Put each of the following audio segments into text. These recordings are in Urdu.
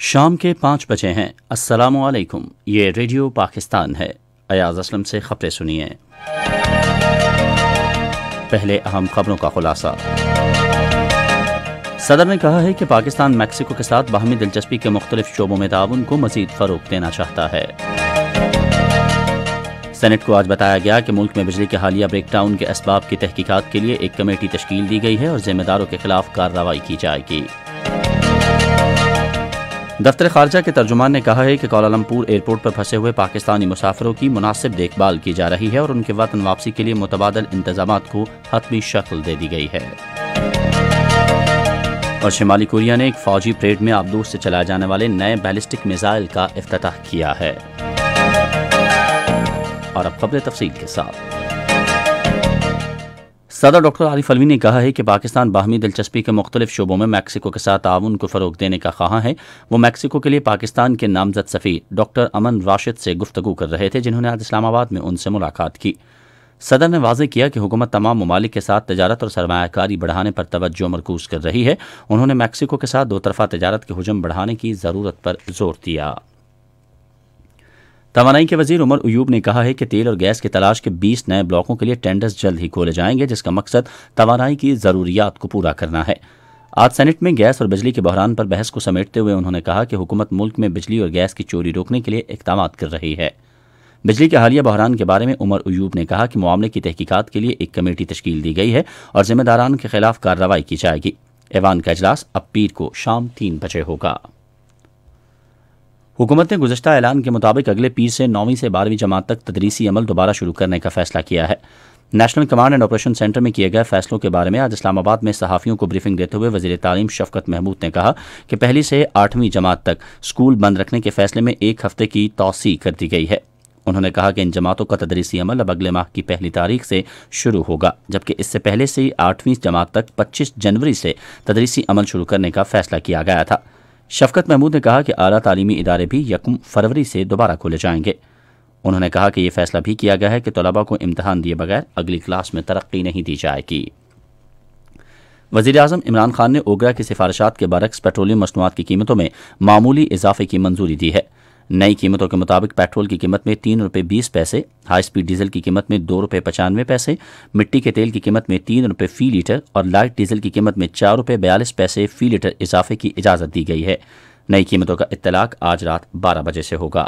شام کے 5 بجے ہیں۔ السلام علیکم، یہ ریڈیو پاکستان ہے۔ ایاز اسلم سے خبریں سنیے۔ پہلے اہم خبروں کا خلاصہ۔ صدر نے کہا ہے کہ پاکستان میکسیکو کے ساتھ باہمی دلچسپی کے مختلف شعبوں میں تعاون کو مزید فروغ دینا چاہتا ہے۔ سینٹ کو آج بتایا گیا کہ ملک میں بجلی کے حالیہ بریک ڈاؤن کے اسباب کی تحقیقات کے لیے ایک کمیٹی تشکیل دی گئی ہے اور ذمہ داروں کے خلاف کارروائی کی جائے گی۔ دفتر خارجہ کے ترجمان نے کہا ہے کہ کوالالمپور ایئرپورٹ پر پھنسے ہوئے پاکستانی مسافروں کی مناسب دیکھ بھال کی جا رہی ہے اور ان کے وطن واپسی کے لیے متبادل انتظامات کو حتمی شکل دے دی گئی ہے۔ اور شمالی کوریا نے ایک فوجی پریڈ میں آبدوز سے چلائے جانے والے نئے بیلسٹک میزائل کا افتتاح کیا ہے۔ اور اب خبریں تفصیل کے ساتھ۔ صدر ڈاکٹر عارف علوی نے کہا ہے کہ پاکستان باہمی دلچسپی کے مختلف شعبوں میں میکسیکو کے ساتھ تعاون کو فروغ دینے کا خواہاں ہے۔ وہ میکسیکو کے لیے پاکستان کے نامزد سفیر ڈاکٹر امن راشد سے گفتگو کر رہے تھے، جنہوں نے آج اسلام آباد میں ان سے ملاقات کی۔ صدر نے واضح کیا کہ حکومت تمام ممالک کے ساتھ تجارت اور سرمایہ کاری بڑھانے پر توجہ مرکوز کر رہی ہے۔ انہوں نے میکسیکو کے ساتھ دو طرفہ تجارت کے حجم بڑھانے کی ضرورت پر زور دیا۔ توانائی کے وزیر عمر ایوب نے کہا ہے کہ تیل اور گیس کی تلاش کے 20 نئے بلاکوں کے لیے ٹینڈرز جلد ہی کھولے جائیں گے، جس کا مقصد توانائی کی ضروریات کو پورا کرنا ہے۔ آج سینٹ میں گیس اور بجلی کے بحران پر بحث کو سمیٹتے ہوئے انہوں نے کہا کہ حکومت ملک میں بجلی اور گیس کی چوری روکنے کے لیے اقدامات کر رہی ہے۔ بجلی کے حالیہ بحران کے بارے میں عمر ایوب نے کہا کہ معاملے کی تحقیقات کے لیے ایک کمیٹی تشکیل دی گئی ہے اور ذمہ داران کے خلاف کارروائی کی جائے گی۔ ایوان کا اجلاس اب پیر کو شام 3 بجے ہوگا۔ حکومت نے گزشتہ اعلان کے مطابق اگلے پیر سے 9ویں سے 12ویں جماعت تک تدریسی عمل دوبارہ شروع کرنے کا فیصلہ کیا ہے۔ National command and operation centre میں کیے گئے فیصلوں کے بارے میں آج اسلام آباد میں صحافیوں کو بریفنگ دیتے ہوئے وزیر تعلیم شفقت محمود نے کہا کہ پہلی سے 8ویں جماعت تک سکول بند رکھنے کے فیصلے میں 1 ہفتے کی توسیع کر دی گئی ہے۔ انہوں نے کہا کہ ان جماعتوں کا تدریسی عمل اب اگلے ماہ کی 1 تاریخ سے شروع ہوگا، جبکہ اس سے پہلے سے 8ویں جماعت تک 25 جنوری سے تدریسی عمل شروع کرنے کا فیصلہ کیا گیا تھا۔ شفقت محمود نے کہا کہ اعلیٰ تعلیمی ادارے بھی 1 فروری سے دوبارہ کھولے جائیں گے۔ انہوں نے کہا کہ یہ فیصلہ بھی کیا گیا ہے کہ طلباء کو امتحان دیے بغیر اگلی کلاس میں ترقی نہیں دی جائے گی۔ وزیر اعظم عمران خان نے اوگرا کی سفارشات کے برعکس پیٹرولیم مصنوعات کی قیمتوں میں معمولی اضافے کی منظوری دی ہے۔ نئی قیمتوں کے مطابق پیٹرول کی قیمت میں 3 روپے 20 پیسے، ہائی سپیڈ ڈیزل کی قیمت میں 2 روپے 95 پیسے، مٹی کے تیل کی قیمت میں 3 روپے فی لیٹر اور لائٹ ڈیزل کی قیمت میں 4 روپے 42 پیسے فی لیٹر اضافے کی اجازت دی گئی ہے۔ نئی قیمتوں کا اطلاق آج رات 12 بجے سے ہوگا۔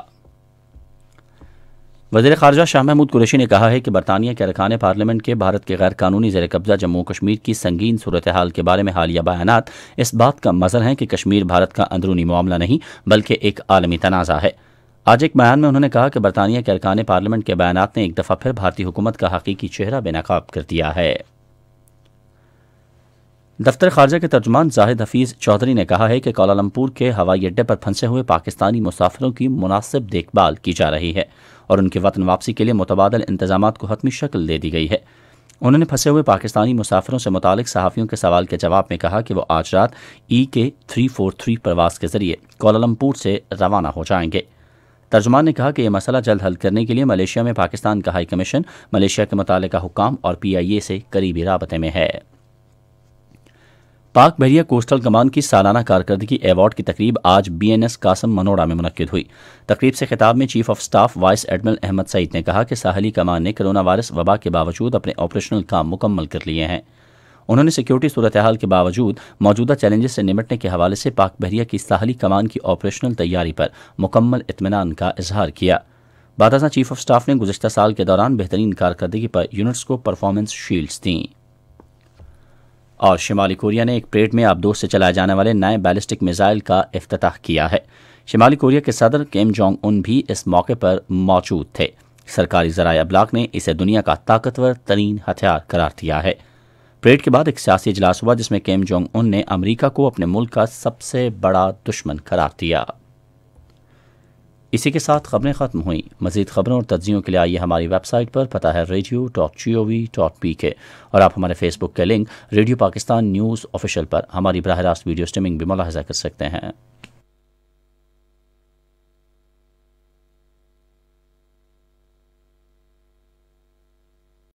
وزیر خارجہ شاہ محمود قریشی نے کہا ہے کہ برطانیہ کے ارکان پارلیمنٹ کے بھارت کے غیر قانونی زیر قبضہ جموں کشمیر کی سنگین صورتحال کے بارے میں حالیہ بیانات اس بات کا مظہر ہیں کہ کشمیر بھارت کا اندرونی معاملہ نہیں بلکہ ایک عالمی تنازع ہے۔ آج ایک بیان میں انہوں نے کہا کہ برطانیہ کے ارکان پارلیمنٹ کے بیانات نے ایک دفعہ پھر بھارتی حکومت کا حقیقی چہرہ بے نقاب کر دیا ہے۔ دفتر خارجہ کے ترجمان زاہد حفیظ چودھری نے کہا ہے کہ کوالالمپور کے ہوائی اڈے پر پھنسے ہوئے پاکستانی مسافروں کی مناسب دیکھ بھال کی جا رہی ہے اور ان کے وطن واپسی کے لیے متبادل انتظامات کو حتمی شکل دے دی گئی ہے۔ انہوں نے پھنسے ہوئے پاکستانی مسافروں سے متعلق صحافیوں کے سوال کے جواب میں کہا کہ وہ آج رات کے 343 پرواز کے ذریعے کوالالمپور سے روانہ ہو جائیں گے۔ ترجمان نے کہا کہ یہ مسئلہ جلد حل کرنے کے لیے ملیشیا میں پاکستان کا ہائی کمیشن ملیشیا کے متعلقہ حکام اور PIA سے قریبی رابطے میں ہے۔ پاک بحریہ کوسٹل کمان کی سالانہ کارکردگی ایوارڈ کی تقریب آج BNS قاسم منوڑا میں منعقد ہوئی۔ تقریب سے خطاب میں chief of staff vice admiral Ahmed Saeed نے کہا کہ ساحلی کمان نے کرونا وائرس وبا کے باوجود اپنے آپریشنل کام مکمل کر لیے ہیں۔ انہوں نے سیکیورٹی صورتحال کے باوجود موجودہ چیلنجز سے نمٹنے کے حوالے سے پاک بحریہ کی ساحلی کمان کی آپریشنل تیاری پر مکمل اطمینان کا اظہار کیا۔ بعد ازاں چیف آف سٹاف نے گزشتہ سال کے دوران بہترین کارکردگی پر یونٹس کو پرفارمنس شیلڈز دیں۔ اور شمالی کوریا نے ایک پریڈ میں آبدوز سے چلائے جانے والے نئے بیلسٹک میزائل کا افتتاح کیا ہے۔ شمالی کوریا کے صدر کیم جونگ ان بھی اس موقع پر موجود تھے۔ سرکاری ذرائع ابلاغ نے اسے دنیا کا طاقتور ترین ہتھیار قرار دیا ہے۔ پریڈ کے بعد ایک سیاسی اجلاس ہوا جس میں کیم جونگ ان نے امریکہ کو اپنے ملک کا سب سے بڑا دشمن قرار دیا۔ اسی کے ساتھ خبریں ختم ہوئیں۔ مزید خبروں اور تجزیوں کے لیے آئیے ہماری ویب سائٹ پر، پتہ ہے radio.gov.pk، اور آپ ہمارے فیس بک کے link Radio Pakistan news official پر ہماری براہ راست ویڈیو سٹریمنگ بھی ملاحظہ کر سکتے ہیں۔